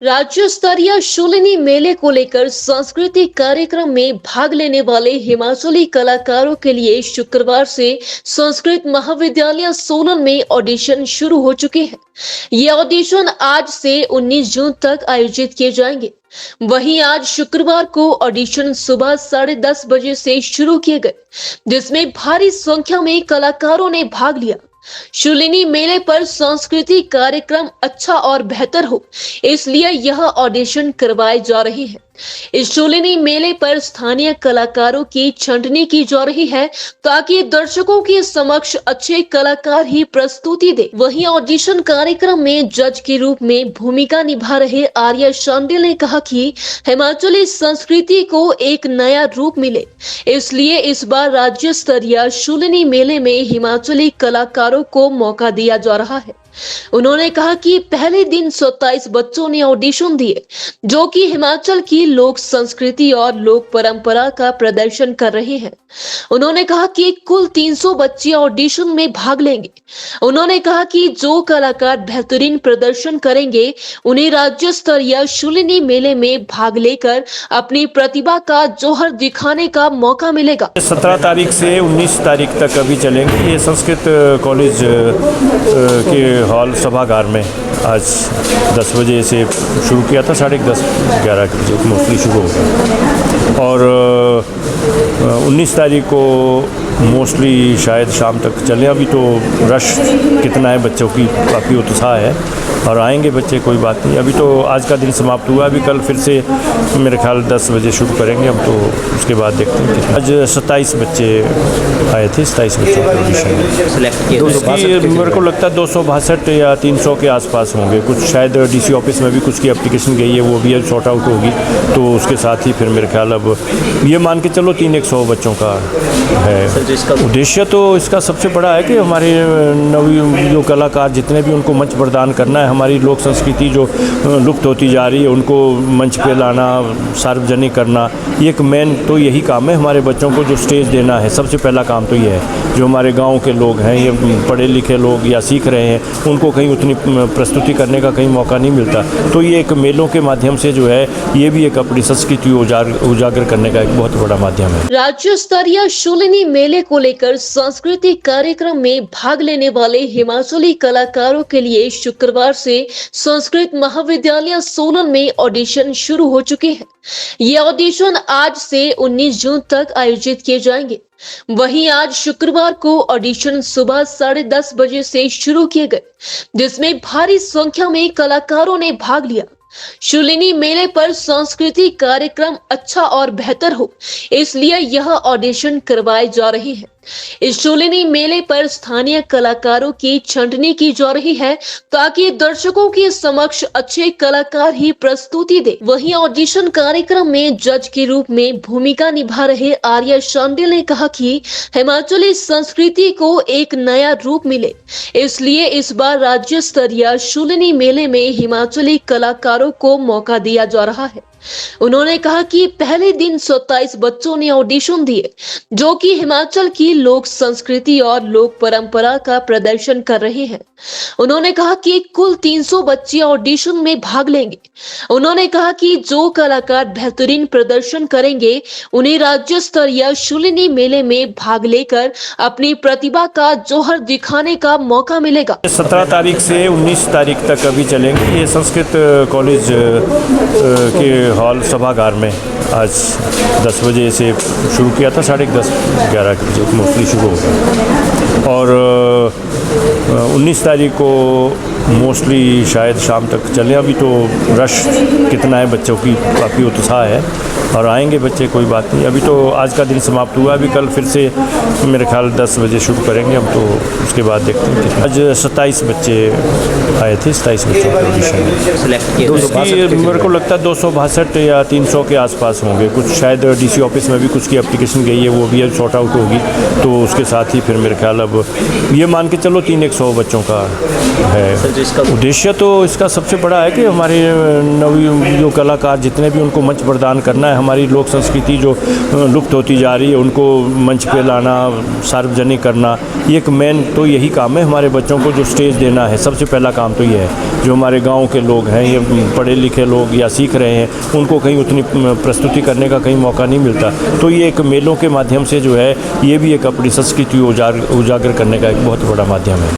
राज्य स्तरीय शूलिनी मेले को लेकर सांस्कृतिक कार्यक्रम में भाग लेने वाले हिमाचली कलाकारों के लिए शुक्रवार से संस्कृत महाविद्यालय सोलन में ऑडिशन शुरू हो चुके हैं। ये ऑडिशन आज से 19 जून तक आयोजित किए जाएंगे। वहीं आज शुक्रवार को ऑडिशन सुबह 10:30 बजे से शुरू किए गए, जिसमें भारी संख्या में कलाकारों ने भाग लिया। शूलिनी मेले पर सांस्कृतिक कार्यक्रम अच्छा और बेहतर हो, इसलिए यह ऑडिशन करवाए जा रहे हैं। इस शूलिनी मेले पर स्थानीय कलाकारों की छंटनी की जा रही है ताकि दर्शकों के समक्ष अच्छे कलाकार ही प्रस्तुति दे। वहीं ऑडिशन कार्यक्रम में जज के रूप में भूमिका निभा रहे आर्य शांडिल ने कहा कि हिमाचली संस्कृति को एक नया रूप मिले, इसलिए इस बार राज्य स्तरीय शूलिनी मेले में हिमाचली कलाकारों को मौका दिया जा रहा है। उन्होंने कहा कि पहले दिन 27 बच्चों ने ऑडिशन दिए, जो कि हिमाचल की लोक संस्कृति और लोक परंपरा का प्रदर्शन कर रहे हैं। उन्होंने कहा कि कुल 300 बच्चे ऑडिशन में भाग लेंगे। उन्होंने कहा कि जो कलाकार बेहतरीन प्रदर्शन करेंगे, उन्हें राज्य स्तरीय शूलिनी मेले में भाग लेकर अपनी प्रतिभा का जौहर दिखाने का मौका मिलेगा। 17 तारीख से 19 तारीख तक अभी चलेंगे। ये संस्कृत कॉलेज के हॉल सभागार में आज 10 बजे से शुरू किया था, 10:30 11 बजे मोस्टली शुरू होगा और 19 तारीख को मोस्टली शायद शाम तक चले। अभी तो रश कितना है, बच्चों की काफ़ी उत्साह है और आएंगे बच्चे, कोई बात नहीं। अभी तो आज का दिन समाप्त हुआ, अभी कल फिर से मेरे ख्याल 10 बजे शुरू करेंगे हम, तो उसके बाद देखते हैं। आज 27 बच्चे आए थे, 27 बच्चों को ऑडिशन मेरे को लगता है 262 या 300 के आसपास होंगे। कुछ शायद डीसी ऑफिस में भी कुछ की एप्लीकेशन गई है, वो भी अब सॉर्ट आउट होगी, तो उसके साथ ही फिर मेरे ख्याल अब ये मान के चलो 300 बच्चों का है। उद्देश्य तो इसका सबसे बड़ा है कि हमारे नवी जो कलाकार जितने भी, उनको मंच प्रदान करना है। हमारी लोक संस्कृति जो लुप्त होती जा रही है, उनको मंच पे लाना, सार्वजनिक करना, ये एक मेन तो यही काम है। हमारे बच्चों को जो स्टेज देना है, सबसे पहला काम तो ये है। जो हमारे गांव के लोग हैं, ये पढ़े लिखे लोग या सीख रहे हैं, उनको कहीं उतनी प्रस्तुति करने का कहीं मौका नहीं मिलता, तो ये एक मेलों के माध्यम से जो है, ये भी एक अपनी संस्कृति उजागर करने का एक बहुत बड़ा माध्यम है। राज्य स्तरीय शूलिनी मेले को लेकर सांस्कृतिक कार्यक्रम में भाग लेने वाले हिमाचली कलाकारों के लिए शुक्रवार से संस्कृत महाविद्यालय सोलन में ऑडिशन शुरू हो चुके हैं। ये ऑडिशन आज से 19 जून तक आयोजित किए जाएंगे। वहीं आज शुक्रवार को ऑडिशन सुबह 10:30 बजे से शुरू किए गए, जिसमें भारी संख्या में कलाकारों ने भाग लिया। शूलिनी मेले पर सांस्कृतिक कार्यक्रम अच्छा और बेहतर हो, इसलिए यह ऑडिशन करवाए जा रहे हैं। इस शूलिनी मेले पर स्थानीय कलाकारों की छंटनी की जा रही है ताकि दर्शकों के समक्ष अच्छे कलाकार ही प्रस्तुति दे। वहीं ऑडिशन कार्यक्रम में जज के रूप में भूमिका निभा रहे आर्य शांडिल ने कहा कि हिमाचली संस्कृति को एक नया रूप मिले, इसलिए इस बार राज्य स्तरीय शूलिनी मेले में हिमाचली कलाकारों को मौका दिया जा रहा है। उन्होंने कहा कि पहले दिन 27 बच्चों ने ऑडिशन दिए, जो कि हिमाचल की लोक संस्कृति और लोक परंपरा का प्रदर्शन कर रहे हैं। उन्होंने कहा कि कुल 300 बच्चे ऑडिशन में भाग लेंगे। उन्होंने कहा कि जो कलाकार बेहतरीन प्रदर्शन करेंगे, उन्हें राज्य स्तरीय शूलिनी मेले में भाग लेकर अपनी प्रतिभा का जौहर दिखाने का मौका मिलेगा। 17 तारीख से 19 तारीख तक अभी चलेंगे। ये संस्कृत कॉलेज के हॉल सभागार में आज 10 बजे से शुरू किया था, 10:30 11 बजे मोस्टली शुरू होगा और 19 तारीख को मोस्टली शायद शाम तक चले। अभी तो रश कितना है, बच्चों की काफ़ी उत्साह है और आएंगे बच्चे, कोई बात नहीं। अभी तो आज का दिन समाप्त हुआ, अभी कल फिर से मेरे ख्याल 10 बजे शुरू करेंगे हम, तो उसके बाद देखते हैं। आज 27 बच्चे आए थे, 27 बच्चों को ऑडिशन मेरे को लगता है 262 या 300 के आसपास होंगे। कुछ शायद डीसी ऑफिस में भी कुछ की एप्लीकेशन गई है, वो भी अब सॉर्ट आउट होगी, तो उसके साथ ही फिर मेरे ख्याल अब ये मान के चलो 300 बच्चों का है। उद्देश्य तो इसका सबसे बड़ा है कि हमारे नवी जो कलाकार जितने भी, उनको मंच प्रदान करना है। हमारी लोक संस्कृति जो लुप्त होती जा रही है उनको मंच पे लाना, सार्वजनिक करना, ये एक मेन तो यही काम है हमारे बच्चों को जो स्टेज देना है। सबसे पहला काम तो ये है। जो हमारे गांव के लोग हैं, ये पढ़े लिखे लोग या सीख रहे हैं, उनको कहीं उतनी प्रस्तुति करने का कहीं मौका नहीं मिलता, तो ये एक मेलों के माध्यम से जो है ये भी एक अपनी संस्कृति उजागर करने का एक बहुत बड़ा माध्यम है।